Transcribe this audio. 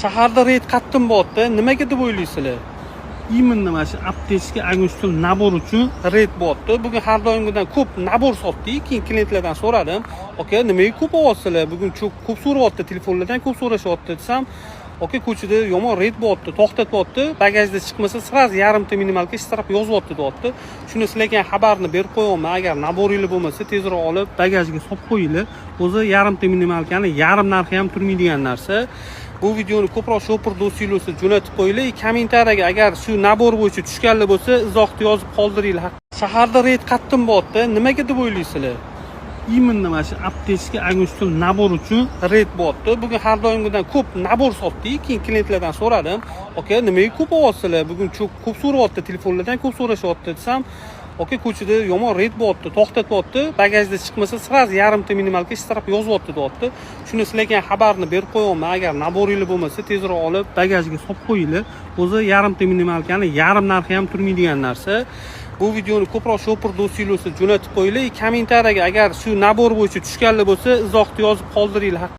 Shaharda reyd qattiq bo'lyapti. Nimaga deb o'ylaysizlar? Именно mana shu aptechka agustul nabor uchun reyd bo'lyapti. Bugun har doimgidan ko'p nabor sotdik. Keyin klientlardan so'radim. Aka, nimaga ko'p olyapsizlar? Bugun ko'p so'rayapti, telefonlardan ko'p so'rashyapti desam, aka ko'chada yomon reyd bo'lyapti, to'xtatyapti. Bagajda chiqmasa sразу yarimta minimalka shtrap yozyapti deyapti. Shuni sizlarga xabarni berib qo'yaman. Agar naboringlar bo'lmasa, tezroq olib bagajga solib qo'yinglar. O'zi yarimta minimalkani yarim narxi ham turmaydigan narsa. Bu videoni ko'proq shopir do'stinglar jo'natib qo'yinglar. Kommentariyaga agar shu nabor bo'yicha tushganlar bo'lsa, izohni yozib qoldiringlar. Shaharda reyd qattiq bo'lyapti. Nimaga deb o'ylaysizlar? Именно mana shu aptechka agustul nabor uchun reyd bo'lyapti. Bugun har doimgidan ko'p nabor sotdik. Keyin klientlardan so'radim. Aka, nimaga ko'p olyapsizlar? Bugun ko'p so'rayapti, telefonlardan ko'p so'rashyapti desam, aka ko'chada yomon reyd bo'lyapti, to'xtatyapti. Bagajda chiqmasa sразу yarimta minimalka shtrap yozyapti deyapti. Shuni sizlarga xabarni berib qo'yaman. Agar naboringlar bo'lmasa, tezroq olib bagajga solib qo'yinglar. O'zi yarimta minimalkani yarim narxi ham turmaydigan narsa. Bu videoni ko'proq shopir do'stinglar jo'natib qo'yinglar. Kommentariyaga agar shu nabor bo'yicha tushganlar bo'lsa, izohni yozib qoldiringlar.